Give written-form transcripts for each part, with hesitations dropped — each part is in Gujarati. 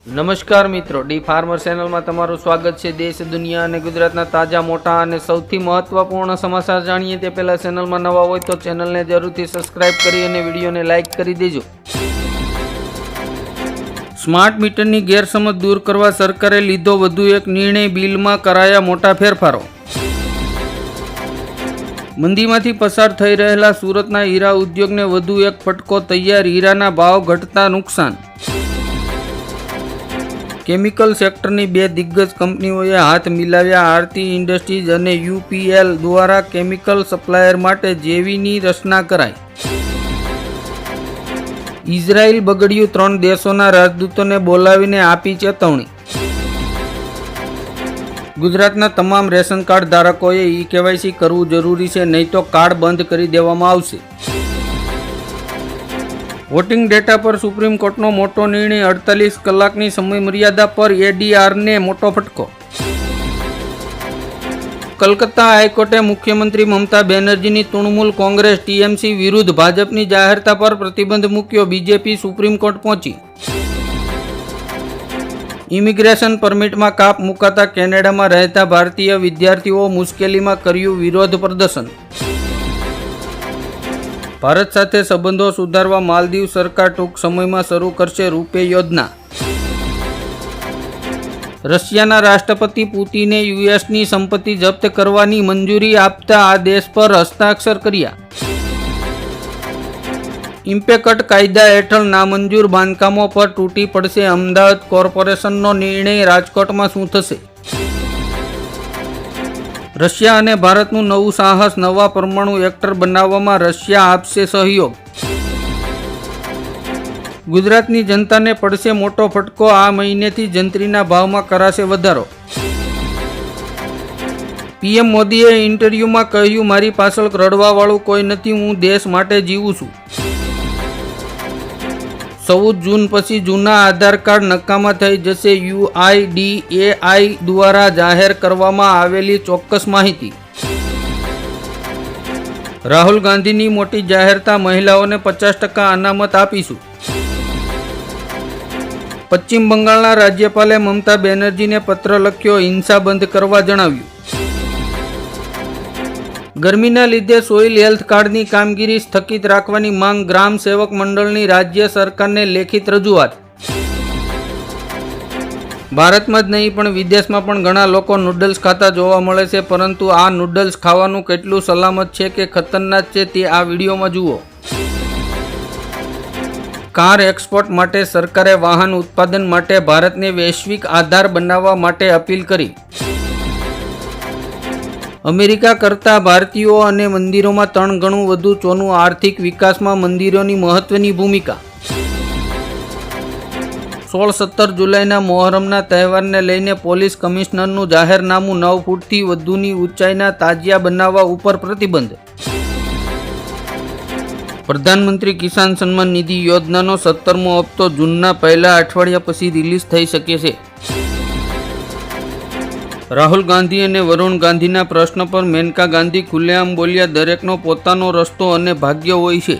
નમસ્કાર મિત્રો, ડી ફાર્મર ચેનલમાં તમારું સ્વાગત છે। દેશ, દુનિયા અને ગુજરાતના તાજા, મોટા અને સૌથી મહત્વપૂર્ણ સમાચાર જાણીએ તે પહેલા ચેનલમાં નવા હોય તો ચેનલને જરૂરથી સબસ્ક્રાઇબ કરી અને વિડીયોને લાઇક કરી દેજો। સ્માર્ટ મીટરની ગેરસમજ દૂર કરવા સરકારે લીધો વધુ એક નિર્ણય, બિલમાં કરાયા મોટા ફેરફારો। મંદીમાંથી પસાર થઈ રહેલા સુરતના હીરા ઉદ્યોગને વધુ એક ફટકો તૈયાર, હીરાના ભાવ ઘટતા નુકસાન। કેમિકલ સેક્ટરની બે દિગ્ગજ કંપનીઓએ હાથ મિલાવ્યા, આરતી ઇન્ડસ્ટ્રીઝ અને યુપીએલ દ્વારા કેમિકલ સપ્લાયર માટે જેવીની રચના કરાઈ। ઇઝરાયલ બગડ્યું, 3 દેશોના રાજદૂતોને બોલાવીને આપી ચેતવણી। ગુજરાતના તમામ રેશન કાર્ડ ધારકોએ ઈ-કેવાયસી કરવું જરૂરી છે, નહીં તો કાર્ડ બંધ કરી દેવામાં આવશે। વોટિંગ ડેટા પર સુપ્રીમ કોર્ટનો મોટો નિર્ણય, 48 કલાકની સમયમર્યાદા પર એડીઆરને મોટો ફટકો। કલકત્તા હાઈકોર્ટે મુખ્યમંત્રી મમતા બેનર્જીની તૃણમૂલ કોંગ્રેસ ટીએમસી વિરુદ્ધ ભાજપની જાહેરતા પર પ્રતિબંધ મૂક્યો, બીજેપી સુપ્રીમ કોર્ટ પહોંચી। ઇમિગ્રેશન પરમિટમાં કાપ મુકાતા કેનેડામાં રહેતા ભારતીય વિદ્યાર્થીઓ મુશ્કેલીમાં કર્યું વિરોધ પ્રદર્શન। ભારત સાથે સંબંધો સુધારવા માલદીવ સરકાર ટૂંક સમયમાં શરૂ કરશે રૂપે યોજના। રશિયાના રાષ્ટ્રપતિ પુતિને યુએસની સંપત્તિ જપ્ત કરવાની મંજૂરી આપતા આ દેશ પર હસ્તાક્ષર કર્યા। ઇમ્પેક્ટ કાયદા હેઠળ નામંજૂર બાંધકામો પર તૂટી પડશે અમદાવાદ કોર્પોરેશનનો નિર્ણય, રાજકોટમાં શું થશે? રશિયા અને ભારતનું નવું સાહસ, નવા પરમાણુ રિએક્ટર બનાવવામાં રશિયા આપશે સહયોગ। ગુજરાતની જનતાને પડશે મોટો ફટકો, આ મહિનેથી જંત્રીના ભાવમાં કરાશે વધારો। પીએમ મોદીએ ઇન્ટરવ્યુમાં કહ્યું, મારી પાછળ રડવાવાળું કોઈ નથી, હું દેશ માટે જીવું છું। 14 જૂન પછી જૂના આધાર કાર્ડ નકામા થઈ જશે, યુઆઈડીએઆઈ દ્વારા જાહેર કરવામાં આવેલી ચોક્કસ માહિતી। રાહુલ ગાંધીની મોટી જાહેરતા, મહિલાઓને 50% અનામત આપીશું। પશ્ચિમ બંગાળના રાજ્યપાલે મમતા બેનર્જીને પત્ર લખ્યો, હિંસા બંધ કરવા જણાવ્યું। ગરમીના લીધે સોઇલ હેલ્થ કાર્ડની કામગીરી સ્થગિત રાખવાની માંગ, ગ્રામ સેવક મંડળની રાજ્ય સરકારને લેખિત રજૂઆત। ભારતમાં જ નહીં પણ વિદેશમાં પણ ઘણા લોકો નૂડલ્સ ખાતા જોવા મળે છે, પરંતુ આ નૂડલ્સ ખાવાનું કેટલું સલામત છે કે ખતરનાક છે તે આ વિડીયોમાં જુઓ। કાર એક્સપોર્ટ માટે સરકારે વાહન ઉત્પાદન માટે ભારતને વૈશ્વિક આધાર બનાવવા માટે અપીલ કરી। અમેરિકા કરતાં ભારતીયો અને મંદિરોમાં 3 ગણું વધુ સોનું, આર્થિક વિકાસમાં મંદિરોની મહત્વની ભૂમિકા। 16-17 જુલાઈના મોહરમના તહેવારને લઈને પોલીસ કમિશનરનું જાહેરનામું, 9 ફૂટથી વધુની ઊંચાઈના તાજિયા બનાવવા ઉપર પ્રતિબંધ। પ્રધાનમંત્રી કિસાન સન્માન નિધિ યોજનાનો 17મો હપ્તો જૂનના પહેલા અઠવાડિયા પછી રિલીઝ થઈ શકે છે। રાહુલ ગાંધી અને વરુણ ગાંધીના પ્રશ્ન પર મેનકા ગાંધી ખુલ્લેઆમ બોલ્યા, દરેકનો પોતાનો રસ્તો અને ભાગ્ય હોય છે।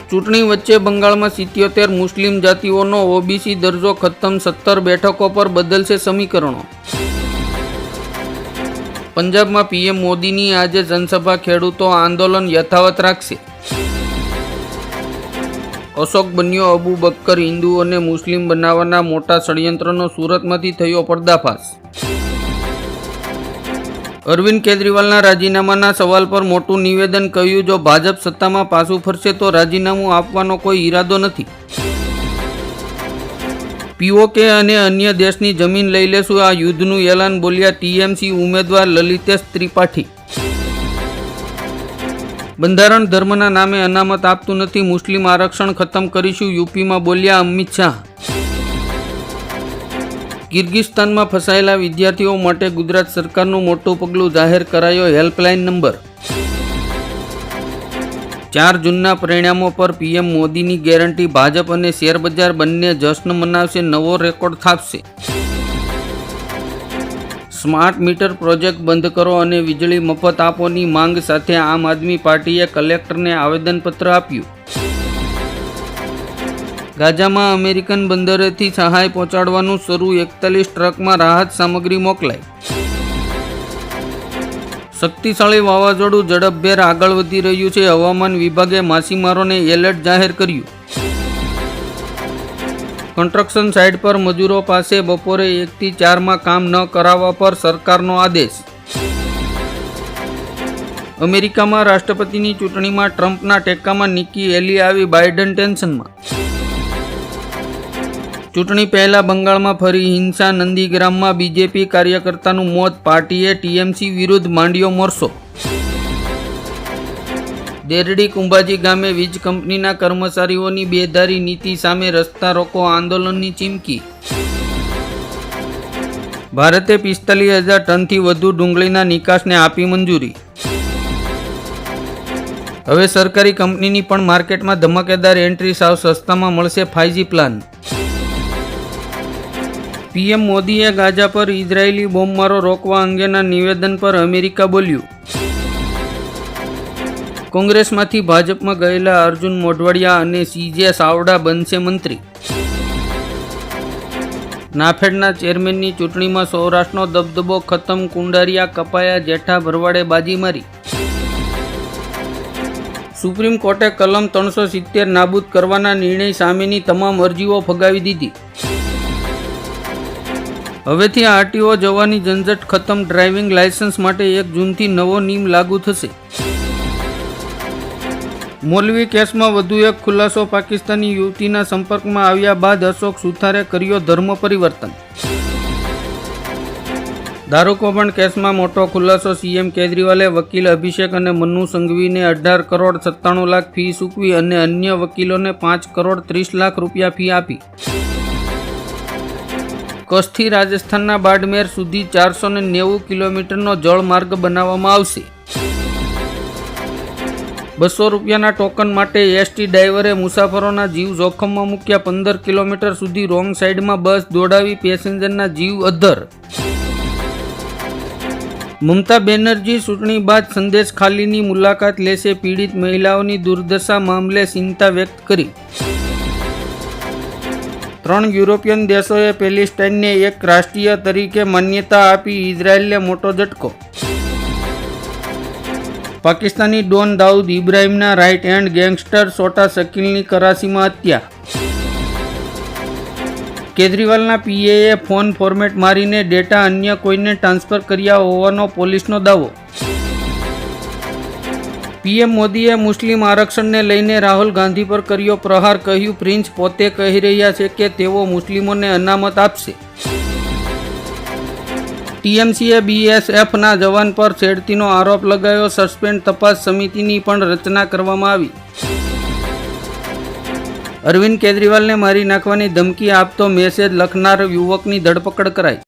ચૂંટણી વચ્ચે બંગાળમાં 77 મુસ્લિમ જાતિઓનો ઓબીસી દરજ્જો ખતમ, 17 બેઠકો પર બદલશે સમીકરણો। પંજાબમાં પીએમ મોદીની આજે જનસભા, ખેડૂતો આંદોલન યથાવત રાખશે। અશોક બન્યો અબુ બક્કર, હિન્દુ અને મુસ્લિમ બનાવવાના મોટા ષડયંત્રનો સુરતમાંથી થયો પર્દાફાશ। અરવિંદ કેજરીવાલના રાજીનામાના સવાલ પર મોટું નિવેદન, કહ્યું, જો ભાજપ સત્તામાં પાછું ફરશે તો રાજીનામું આપવાનો કોઈ ઈરાદો નથી। પીઓકે અને અન્ય દેશની જમીન લઈ લેશું, આ યુદ્ધનું એલાન, બોલ્યા ટીએમસી ઉમેદવાર લલિતેશ ત્રિપાઠી। બંધારણ ધર્મના નામે અનામત આપતું નથી, મુસ્લિમ આરક્ષણ ખતમ કરીશું, યુપીમાં બોલ્યા અમિત શાહ। કિર્ગિસ્તાનમાં ફસાયેલા વિદ્યાર્થીઓ માટે ગુજરાત સરકારનું મોટું પગલું, જાહેર કરાયો હેલ્પલાઇન નંબર। 4 જૂનના પરિણામો પર પીએમ મોદીની ગેરંટી, ભાજપ અને શેરબજાર બંને જશ્ન મનાવશે, નવો રેકોર્ડ સ્થાપશે। સ્માર્ટ મીટર પ્રોજેક્ટ બંધ કરો અને વીજળી મફત આપોની માંગ સાથે આમ આદમી પાર્ટીએ કલેક્ટરને આવેદનપત્ર આપ્યું। ગાઝામાં અમેરિકન બંદરેથી સહાય પહોંચાડવાનું શરૂ, 41 ટ્રકમાં રાહત સામગ્રી મોકલાઈ. શક્તિશાળી વાવાઝોડું ઝડપભેર આગળ વધી રહ્યું છે. હવામાન વિભાગે માછીમારોને એલર્ટ જાહેર કર્યું. કન્સ્ટ્રક્શન સાઇટ પર મજૂરો પાસે બપોરે 1 થી 4 કામ ન કરાવવા પર સરકારનો આદેશ. અમેરિકામાં રાષ્ટ્રપતિની ચૂંટણીમાં ટ્રમ્પના ટેકામાં નિકી હેલી આવી બાઇડન ટેન્શનમાં. ચૂંટણી પહેલા બંગાળમાં ફરી હિંસા, નંદીગ્રામમાં બીજેપી કાર્યકર્તાનું મોત, પાર્ટીએ ટીએમસી વિરુદ્ધ માંડ્યો મોરચો. દેરડી કુંભાજી ગામે વીજ કંપનીના કર્મચારીઓની બેદારી નીતિ સામે રસ્તા રોકો આંદોલનની ચીમકી. ભારતે 45,000 ટનથી વધુ ડુંગળીના નિકાસને આપી મંજૂરી. હવે સરકારી કંપનીની પણ માર્કેટમાં ધમાકેદાર એન્ટ્રી, સાવ સસ્તામાં મળશે 5G પ્લાન. પીએમ મોદીએ ગાઝા પર ઇઝરાયેલી બોમ્બમારો રોકવા અંગેના નિવેદન પર અમેરિકા બોલ્યું. કોંગ્રેસમાંથી ભાજપમાં ગયેલા અર્જુન મોઢવાડિયા અને સીજે સાવડા બનશે મંત્રી. નાફેડના ચેરમેનની ચૂંટણીમાં સૌરાષ્ટ્રનો દબદબો ખતમ, કુંડારિયા કપાયા, જેઠા ભરવાડે બાજી મારી. સુપ્રીમ કોર્ટે કલમ 370 નાબૂદ કરવાના નિર્ણય સામેની તમામ અરજીઓ ફગાવી દીધી. હવેથી આરટીઓ જવાની ઝંઝટ ખતમ, ડ્રાઇવિંગ લાયસન્સ માટે 1 જૂનથી નવો નિયમ લાગુ થશે. મોલવી કેસમાં વધુ એક ખુલાસો, પાકિસ્તાની યુવતીના સંપર્કમાં આવ્યા બાદ અશોક સુથારે કર્યો ધર્મ પરિવર્તન. દારૂ કૌભાંડ કેસમાં મોટો ખુલાસો, સીએમ કેજરીવાલે વકીલ અભિષેક અને મનુ સંઘવીને 18 કરોડ 97 લાખ ફી ચૂકવી અને અન્ય વકીલોને 5 કરોડ 30 લાખ રૂપિયા ફી આપી. કચ્છથી રાજસ્થાનના બાડમેર સુધી 490 કિલોમીટરનો જળમાર્ગ બનાવવામાં આવશે. 200 રૂપિયાના ટોકન માટે એસટી ડ્રાઈવરે મુસાફરોના જીવ જોખમમાં મૂક્યા. 15 કિલોમીટર સુધી રોંગ સાઈડમાં બસ દોડાવી પેસેન્જરના જીવ અદ્ધર. મમતા બેનર્જી ચૂંટણી બાદ સંદેશ ખાલીની મુલાકાત લેશે. પીડિત મહિલાઓની દુર્દશા મામલે ચિંતા વ્યક્ત કરી. 3 યુરોપિયન દેશોએ પેલેસ્ટાઇનને એક રાષ્ટ્રીય તરીકે માન્યતા આપી. ઇઝરાયેલને મોટો ઝટકો. પાકિસ્તાની ડોન દાઉદ ઇબ્રાહિમના રાઇટ હેન્ડ ગેંગસ્ટર છોટા શકીલની કરાચીમાં હત્યા. કેજરીવાલના પીએએ ફોન ફોર્મેટ મારીને ડેટા અન્ય કોઈને ટ્રાન્સફર કર્યા હોવાનો પોલીસનો દાવો. પીએમ મોદીએ મુસ્લિમ આરક્ષણને લઈને રાહુલ ગાંધી પર કર્યો પ્રહાર, કહ્યું પ્રિન્સ પોતે કહી રહ્યા છે કે તેઓ મુસ્લિમોને અનામત આપશે. ટીએમસીએ બીએસએફના જવાન પર છેડતીનો આરોપ લગાવ્યો. સસ્પેન્ડ તપાસ સમિતિની પણ રચના કરવામાં આવી. અરવિંદ કેજરીવાલને મારી નાખવાની ધમકી આપતો મેસેજ લખનાર યુવકની ધરપકડ કરાઈ.